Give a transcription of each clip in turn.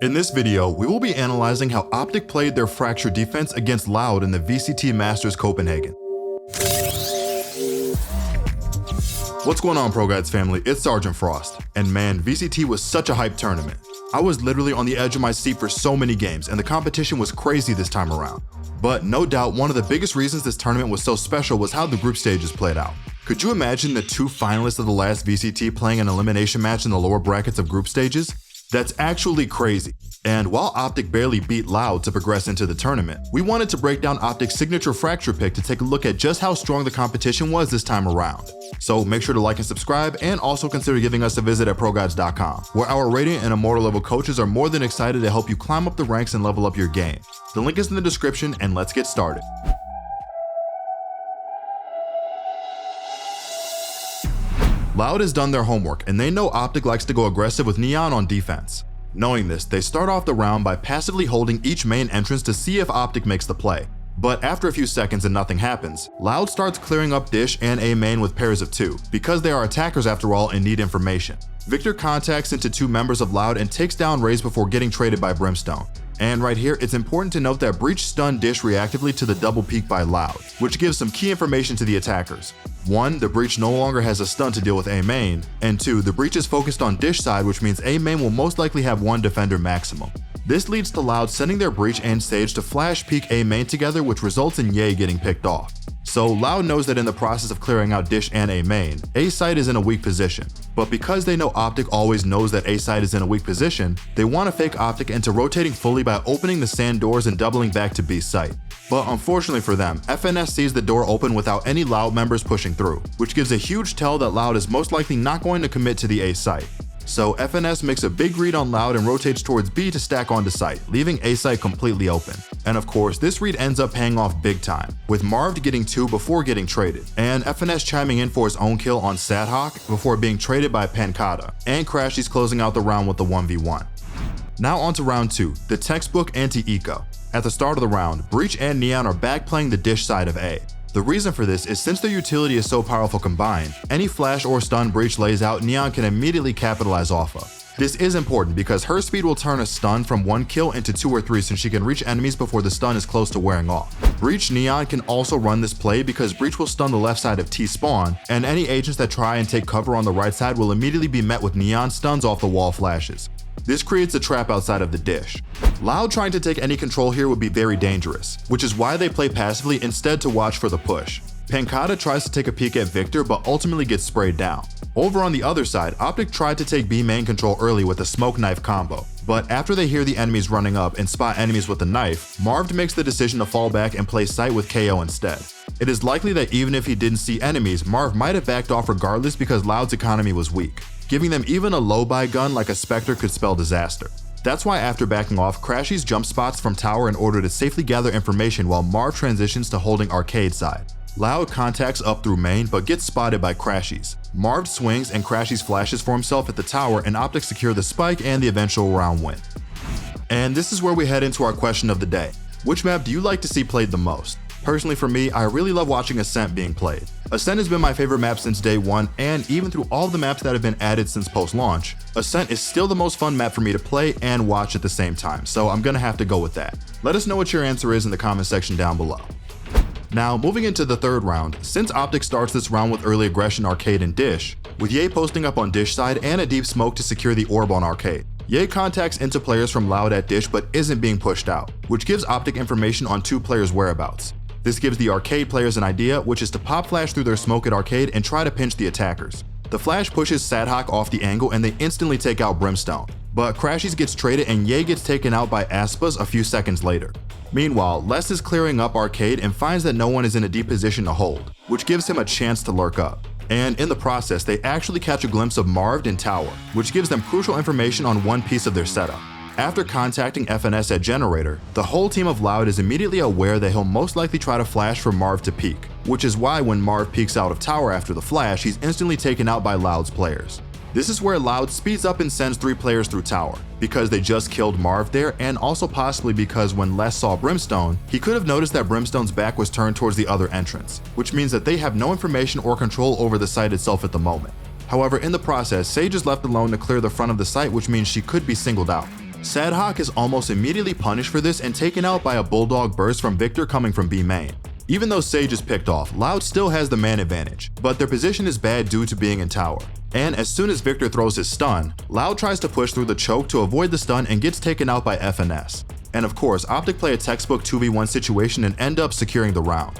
In this video, we will be analyzing how Optic played their fracture defense against Loud in the VCT Masters Copenhagen. What's going on, ProGuides family? It's Sergeant Frost. And man, VCT was such a hype tournament. I was literally on the edge of my seat for so many games, and the competition was crazy this time around. But no doubt, one of the biggest reasons this tournament was so special was how the group stages played out. Could you imagine the two finalists of the last VCT playing an elimination match in the lower brackets of group stages? That's actually crazy. And while Optic barely beat Loud to progress into the tournament, we wanted to break down Optic's signature fracture pick to take a look at just how strong the competition was this time around. So make sure to like and subscribe, and also consider giving us a visit at ProGuides.com, where our Radiant and Immortal level coaches are more than excited to help you climb up the ranks and level up your game. The link is in the description, and let's get started. Loud has done their homework, and they know Optic likes to go aggressive with Neon on defense. Knowing this, they start off the round by passively holding each main entrance to see if Optic makes the play. But after a few seconds and nothing happens, Loud starts clearing up Dish and A main with pairs of two, because they are attackers after all and need information. Victor contacts into two members of Loud and takes down Raze before getting traded by Brimstone. And right here, it's important to note that Breach stunned Dish reactively to the double peek by Loud, which gives some key information to the attackers. 1. The Breach no longer has a stun to deal with A main, and 2. The Breach is focused on Dish side, which means A main will most likely have one defender maximum. This leads to Loud sending their Breach and Sage to flash peek A main together, which results in Ye getting picked off. So Loud knows that in the process of clearing out Dish and A main, A side is in a weak position. But because they know Optic always knows that A side is in a weak position, they want to fake Optic into rotating fully by opening the sand doors and doubling back to B site. But unfortunately for them, FNS sees the door open without any Loud members pushing through, which gives a huge tell that Loud is most likely not going to commit to the A site. So FNS makes a big read on Loud and rotates towards B to stack onto site, leaving A site completely open. And of course, this read ends up paying off big time, with Marv getting 2 before getting traded, and FNS chiming in for his own kill on Sadhawk before being traded by Pankata, and Crashies closing out the round with the 1v1. Now on to round 2, the textbook anti-eco. At the start of the round, Breach and Neon are back playing the Dish side of A. The reason for this is since their utility is so powerful combined, any flash or stun Breach lays out, Neon can immediately capitalize off of. This is important because her speed will turn a stun from 1 kill into 2 or 3 since she can reach enemies before the stun is close to wearing off. Breach Neon can also run this play because Breach will stun the left side of T spawn, and any agents that try and take cover on the right side will immediately be met with Neon stuns off the wall flashes. This creates a trap outside of the Dish. Loud trying to take any control here would be very dangerous, which is why they play passively instead to watch for the push. Pankata tries to take a peek at Victor but ultimately gets sprayed down. Over on the other side, Optic tried to take B main control early with a smoke knife combo, but after they hear the enemies running up and spot enemies with the knife, Marv makes the decision to fall back and play site with KO instead. It is likely that even if he didn't see enemies, Marv might have backed off regardless because Loud's economy was weak. Giving them even a low buy gun like a Spectre could spell disaster. That's why after backing off, Crashies jump spots from tower in order to safely gather information while Marv transitions to holding arcade side. Loud contacts up through main but gets spotted by Crashies. Marv swings and Crashies flashes for himself at the tower, and Optic secure the spike and the eventual round win. And this is where we head into our question of the day. Which map do you like to see played the most? Personally for me, I really love watching Ascent being played. Ascent has been my favorite map since day one, and even through all the maps that have been added since post-launch, Ascent is still the most fun map for me to play and watch at the same time, so I'm gonna have to go with that. Let us know what your answer is in the comment section down below. Now, moving into the third round, since Optic starts this round with early aggression arcade and Dish, with Ye posting up on Dish side and a deep smoke to secure the orb on arcade. Ye contacts into players from Loud at Dish but isn't being pushed out, which gives Optic information on 2 players' whereabouts. This gives the arcade players an idea, which is to pop flash through their smoke at arcade and try to pinch the attackers. The flash pushes Sadhawk off the angle and they instantly take out Brimstone, but Crashies gets traded and Ye gets taken out by Aspas a few seconds later. Meanwhile, Les is clearing up arcade and finds that no one is in a deep position to hold, which gives him a chance to lurk up. And in the process, they actually catch a glimpse of Marv in tower, which gives them crucial information on one piece of their setup. After contacting FNS at Generator, the whole team of Loud is immediately aware that he'll most likely try to flash for Marv to peek, which is why when Marv peeks out of tower after the flash, he's instantly taken out by Loud's players. This is where Loud speeds up and sends 3 players through tower, because they just killed Marv there, and also possibly because when Les saw Brimstone, he could have noticed that Brimstone's back was turned towards the other entrance, which means that they have no information or control over the site itself at the moment. However, in the process, Sage is left alone to clear the front of the site, which means she could be singled out. Sadhawk is almost immediately punished for this and taken out by a bulldog burst from Victor coming from B main. Even though Sage is picked off, Loud still has the man advantage, but their position is bad due to being in tower. And as soon as Victor throws his stun, Loud tries to push through the choke to avoid the stun and gets taken out by FNS. And of course, Optic play a textbook 2v1 situation and end up securing the round.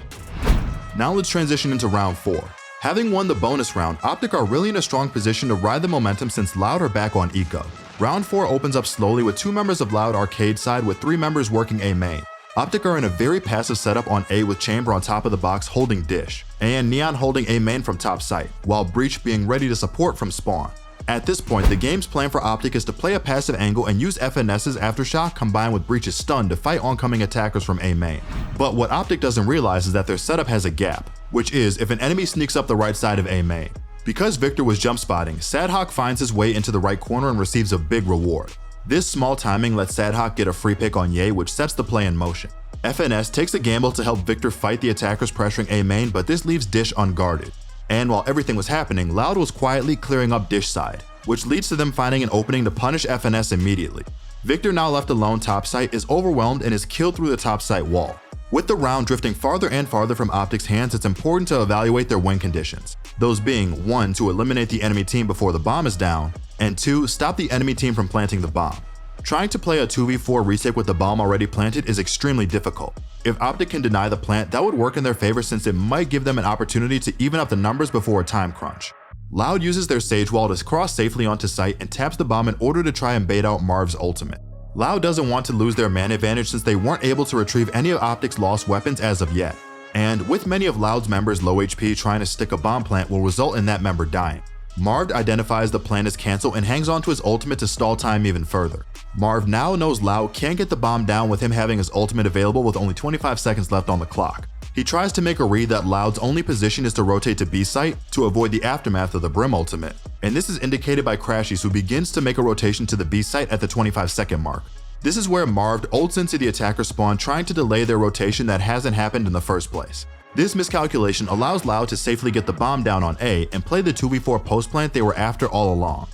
Now let's transition into round 4. Having won the bonus round, Optic are really in a strong position to ride the momentum since Loud are back on Eco. Round 4 opens up slowly with 2 members of Loud arcade side with 3 members working A main. Optic are in a very passive setup on A with Chamber on top of the box holding Dish, and Neon holding A main from top site, while Breach being ready to support from spawn. At this point, the game's plan for Optic is to play a passive angle and use FNS's Aftershock combined with Breach's stun to fight oncoming attackers from A main. But what Optic doesn't realize is that their setup has a gap, which is if an enemy sneaks up the right side of A main. Because Victor was jump spotting, Sadhawk finds his way into the right corner and receives a big reward. This small timing lets Sadhawk get a free pick on Ye, which sets the play in motion. FNS takes a gamble to help Victor fight the attackers pressuring A main, but this leaves Dish unguarded. And while everything was happening, Loud was quietly clearing up Dish side, which leads to them finding an opening to punish FNS immediately. Victor, now left alone top site, is overwhelmed and is killed through the top site wall. With the round drifting farther and farther from Optic's hands, it's important to evaluate their win conditions. Those being 1. To eliminate the enemy team before the bomb is down, and 2. Stop the enemy team from planting the bomb. Trying to play a 2v4 retake with the bomb already planted is extremely difficult. If Optic can deny the plant, that would work in their favor since it might give them an opportunity to even up the numbers before a time crunch. Loud uses their Sage Wall to cross safely onto site and taps the bomb in order to try and bait out Marv's ultimate. Loud doesn't want to lose their man advantage since they weren't able to retrieve any of Optic's lost weapons as of yet. And with many of Loud's members low HP, trying to stick a bomb plant will result in that member dying. Marv identifies the plan as cancel and hangs on to his ultimate to stall time even further. Marv now knows Loud can't get the bomb down with him having his ultimate available with only 25 seconds left on the clock. He tries to make a read that Loud's only position is to rotate to B site to avoid the aftermath of the Brim ultimate, and this is indicated by Crashies, who begins to make a rotation to the B site at the 25-second mark. This is where Marv ults into the attacker spawn, trying to delay their rotation that hasn't happened in the first place. This miscalculation allows Loud to safely get the bomb down on A and play the 2v4 post plant they were after all along.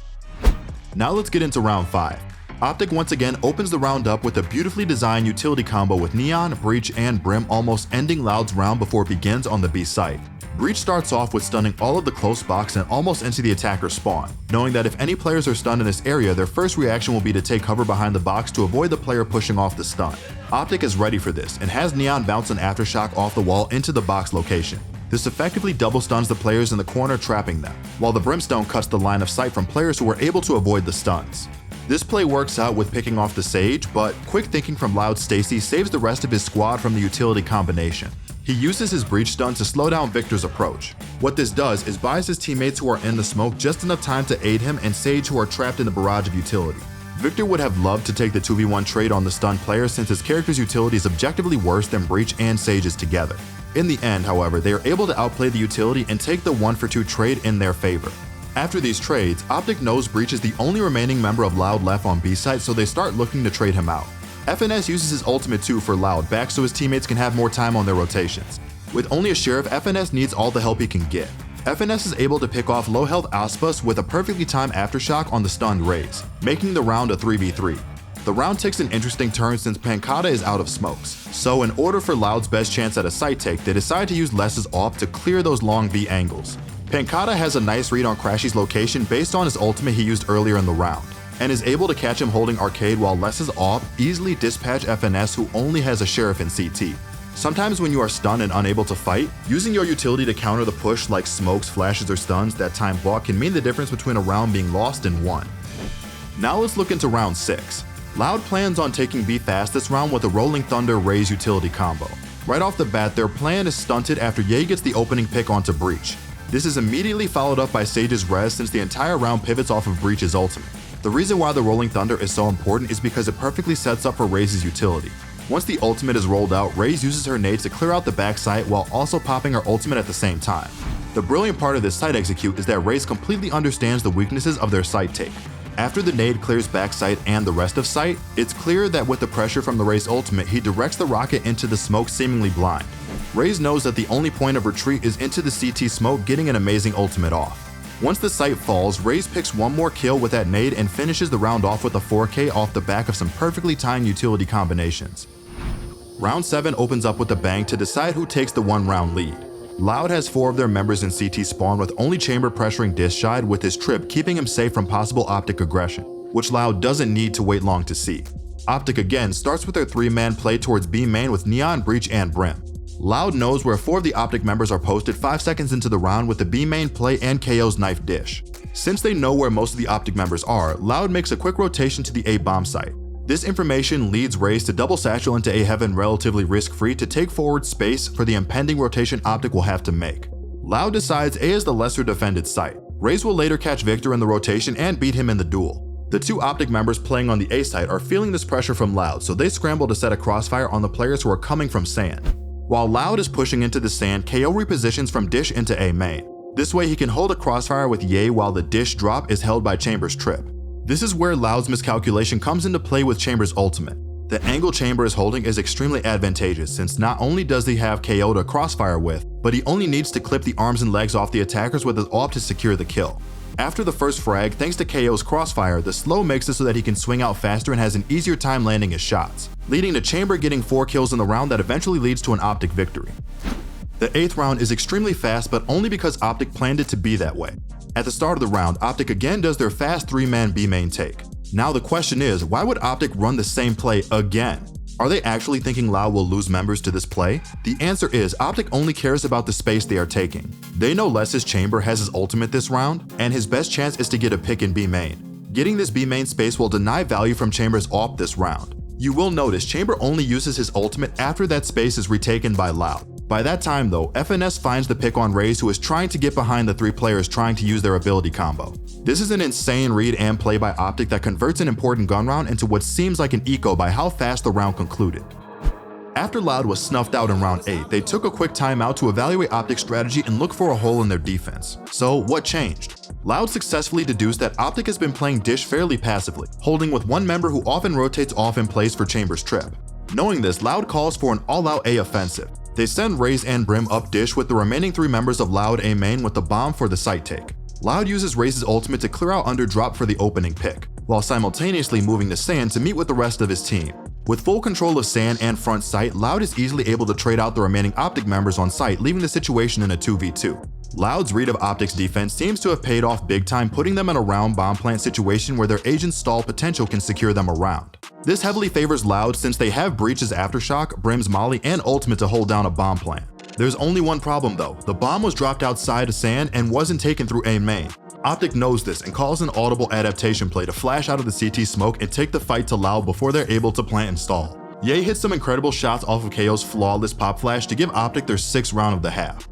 Now let's get into round 5. Optic once again opens the round up with a beautifully designed utility combo with Neon, Breach, and Brim almost ending Loud's round before it begins on the B site. Breach starts off with stunning all of the close box and almost into the attacker's spawn, knowing that if any players are stunned in this area, their first reaction will be to take cover behind the box to avoid the player pushing off the stun. Optic is ready for this and has Neon bounce an Aftershock off the wall into the box location. This effectively double stuns the players in the corner, trapping them, while the Brimstone cuts the line of sight from players who were able to avoid the stuns. This play works out with picking off the Sage, but quick thinking from Loud Stacy saves the rest of his squad from the utility combination. He uses his Breach stun to slow down Victor's approach. What this does is buys his teammates who are in the smoke just enough time to aid him and Sage, who are trapped in the barrage of utility. Victor would have loved to take the 2v1 trade on the stunned player since his character's utility is objectively worse than Breach and Sage's together. In the end, however, they are able to outplay the utility and take the 1-for-2 trade in their favor. After these trades, Optic knows Breach is the only remaining member of Loud left on B site, so they start looking to trade him out. FNS uses his ultimate too for Loud back so his teammates can have more time on their rotations. With only a Sheriff, FNS needs all the help he can get. FNS is able to pick off low health Aspas with a perfectly timed Aftershock on the stunned Raze, making the round a 3v3. The round takes an interesting turn since Pancata is out of smokes, so in order for Loud's best chance at a site take, they decide to use Les's AWP to clear those long B angles. Pancata has a nice read on Crashy's location based on his ultimate he used earlier in the round, and is able to catch him holding arcade while Les's AWP easily dispatch FNS, who only has a Sheriff in CT. Sometimes when you are stunned and unable to fight, using your utility to counter the push like smokes, flashes, or stuns that time block can mean the difference between a round being lost and won. Now let's look into round 6. Loud plans on taking B fast this round with a Rolling Thunder Raze utility combo. Right off the bat, their plan is stunted after Ye gets the opening pick onto Breach. This is immediately followed up by Sage's res since the entire round pivots off of Breach's ultimate. The reason why the Rolling Thunder is so important is because it perfectly sets up for Raze's utility. Once the ultimate is rolled out, Raze uses her nades to clear out the backside while also popping her ultimate at the same time. The brilliant part of this site execute is that Raze completely understands the weaknesses of their site take. After the nade clears backside and the rest of site, it's clear that with the pressure from the Raze ultimate, he directs the rocket into the smoke seemingly blind. Raze knows that the only point of retreat is into the CT smoke, getting an amazing ultimate off. Once the site falls, Raze picks one more kill with that nade and finishes the round off with a 4K off the back of some perfectly timed utility combinations. Round 7 opens up with a bang to decide who takes the 1-round lead. Loud has 4 of their members in CT spawn with only Chamber pressuring Dish side with his trip keeping him safe from possible Optic aggression, which Loud doesn't need to wait long to see. Optic again starts with their 3-man play towards B main with Neon, Breach, and Brim. Loud knows where 4 of the Optic members are posted 5 seconds into the round with the B main play and KO's knife Dish. Since they know where most of the Optic members are, Loud makes a quick rotation to the A bomb site. This information leads Raze to double satchel into A heaven relatively risk-free to take forward space for the impending rotation Optic will have to make. Loud decides A is the lesser defended site. Raze will later catch Victor in the rotation and beat him in the duel. The 2 Optic members playing on the A site are feeling this pressure from Loud, so they scramble to set a crossfire on the players who are coming from sand. While Loud is pushing into the sand, KO repositions from Dish into A main. This way he can hold a crossfire with Ye while the Dish drop is held by Chamber's trip. This is where Loud's miscalculation comes into play with Chamber's ultimate. The angle Chamber is holding is extremely advantageous since not only does he have KO to crossfire with, but he only needs to clip the arms and legs off the attackers with his AWP to secure the kill. After the first frag, thanks to KO's crossfire, the slow makes it so that he can swing out faster and has an easier time landing his shots, leading to Chamber getting 4 kills in the round that eventually leads to an Optic victory. The 8th round is extremely fast, but only because Optic planned it to be that way. At the start of the round, Optic again does their fast 3-man B main take. Now the question is, why would Optic run the same play again? Are they actually thinking Loud will lose members to this play? The answer is Optic only cares about the space they are taking. They know Less's Chamber has his ultimate this round, and his best chance is to get a pick in B main. Getting this B main space will deny value from Chamber's AWP this round. You will notice Chamber only uses his ultimate after that space is retaken by Loud. By that time though, FNS finds the pick on Raze, who is trying to get behind the 3 players trying to use their ability combo. This is an insane read and play by Optic that converts an important gun round into what seems like an eco by how fast the round concluded. After Loud was snuffed out in round 8, they took a quick timeout to evaluate Optic's strategy and look for a hole in their defense. So what changed? Loud successfully deduced that Optic has been playing Dish fairly passively, holding with one member who often rotates off in place for Chamber's trip. Knowing this, Loud calls for an all-out A offensive. They send Raze and Brim up Dish with the remaining 3 members of Loud A main with the bomb for the site take. Loud uses Raze's ultimate to clear out under drop for the opening pick, while simultaneously moving to sand to meet with the rest of his team. With full control of sand and front site, Loud is easily able to trade out the remaining Optic members on site, leaving the situation in a 2v2. Loud's read of Optic's defense seems to have paid off big time, putting them in a round bomb plant situation where their agent's stall potential can secure them around. This heavily favors Loud since they have Breach's Aftershock, Brim's Molly, and ultimate to hold down a bomb plant. There's only one problem though, the bomb was dropped outside of sand and wasn't taken through A main. Optic knows this and calls an audible adaptation play to flash out of the CT smoke and take the fight to Loud before they're able to plant and stall. Ye hits some incredible shots off of KO's flawless pop flash to give Optic their 6th round of the half.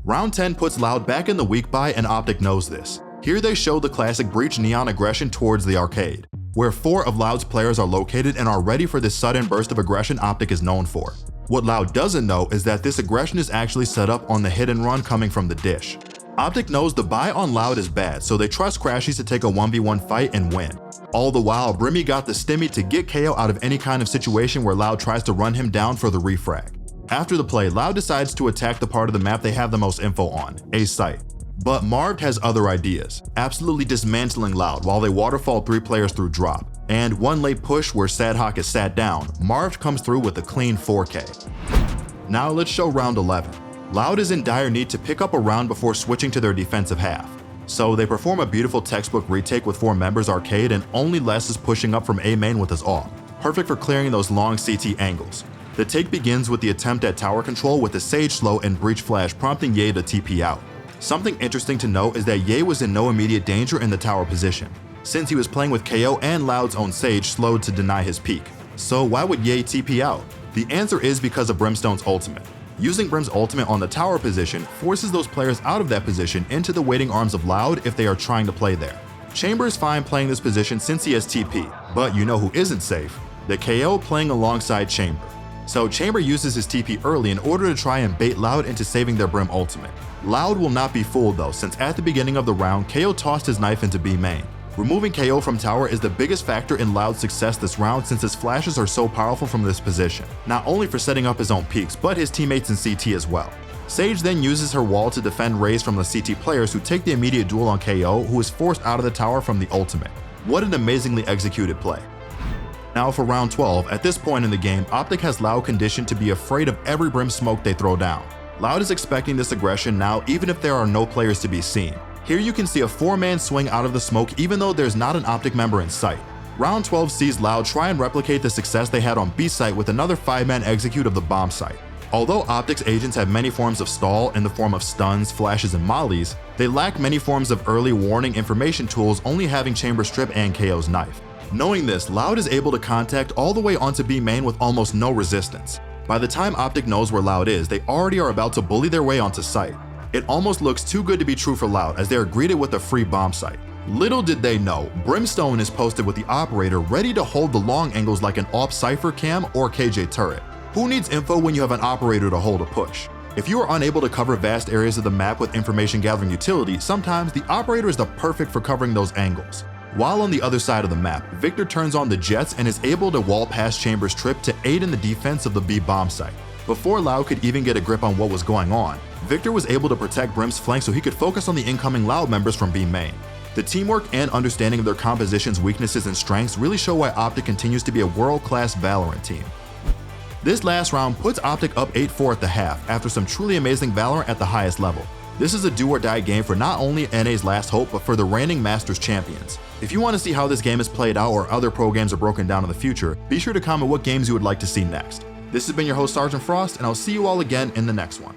Round 10 puts Loud back in the weak buy and Optic knows this. Here they show the classic Breach Neon aggression towards the arcade, where 4 of Loud's players are located and are ready for this sudden burst of aggression Optic is known for. What Loud doesn't know is that this aggression is actually set up on the hit and run coming from the Dish. Optic knows the buy on Loud is bad, so they trust Crashies to take a 1v1 fight and win. All the while, Brimmy got the stimmy to get KO out of any kind of situation where Loud tries to run him down for the refrag. After the play, Loud decides to attack the part of the map they have the most info on, A site. But Marved has other ideas, absolutely dismantling Loud while they waterfall 3 players through drop. And one late push where Sadhawk is sat down, Marved comes through with a clean 4K. Now let's show round 11. Loud is in dire need to pick up a round before switching to their defensive half. So they perform a beautiful textbook retake with 4 members arcade and only Les is pushing up from A main with his AWP, perfect for clearing those long CT angles. The take begins with the attempt at tower control with a Sage slow and Breach flash prompting Ye to TP out. Something interesting to note is that Ye was in no immediate danger in the tower position, since he was playing with KO and Loud's own Sage slowed to deny his peek. So why would Ye TP out? The answer is because of Brimstone's ultimate. Using Brim's ultimate on the tower position forces those players out of that position into the waiting arms of Loud if they are trying to play there. Chamber is fine playing this position since he has TP, but you know who isn't safe? The KO playing alongside Chamber. So Chamber uses his TP early in order to try and bait Loud into saving their Brim ultimate. Loud will not be fooled though, since at the beginning of the round, KO tossed his knife into B main. Removing KO from tower is the biggest factor in Loud's success this round since his flashes are so powerful from this position, not only for setting up his own peaks, but his teammates in CT as well. Sage then uses her wall to defend Raze from the CT players who take the immediate duel on KO, who is forced out of the tower from the ultimate. What an amazingly executed play. Now for round 12, at this point in the game, Optic has Loud conditioned to be afraid of every brim smoke they throw down. Loud is expecting this aggression now even if there are no players to be seen. Here you can see a 4-man swing out of the smoke even though there's not an Optic member in sight. Round 12 sees Loud try and replicate the success they had on B site with another 5-man execute of the bomb site. Although Optic's agents have many forms of stall in the form of stuns, flashes, and mollies, they lack many forms of early warning information tools, only having Chamber Strip and KO's knife. Knowing this, Loud is able to contact all the way onto B main with almost no resistance. By the time Optic knows where Loud is, they already are about to bully their way onto site. It almost looks too good to be true for Loud as they are greeted with a free bomb site. Little did they know, Brimstone is posted with the operator ready to hold the long angles like an AWP Cypher Cam or KJ turret. Who needs info when you have an operator to hold a push? If you are unable to cover vast areas of the map with information gathering utility, sometimes the operator is the perfect for covering those angles. While on the other side of the map, Victor turns on the jets and is able to wall past Chamber's trip to aid in the defense of the B bomb site. Before Loud could even get a grip on what was going on, Victor was able to protect Brim's flank so he could focus on the incoming Loud members from B main. The teamwork and understanding of their composition's weaknesses and strengths really show why Optic continues to be a world-class Valorant team. This last round puts Optic up 8-4 at the half after some truly amazing Valorant at the highest level. This is a do-or-die game for not only NA's last hope, but for the reigning Masters champions. If you want to see how this game is played out or other pro games are broken down in the future, be sure to comment what games you would like to see next. This has been your host Sergeant Frost, and I'll see you all again in the next one.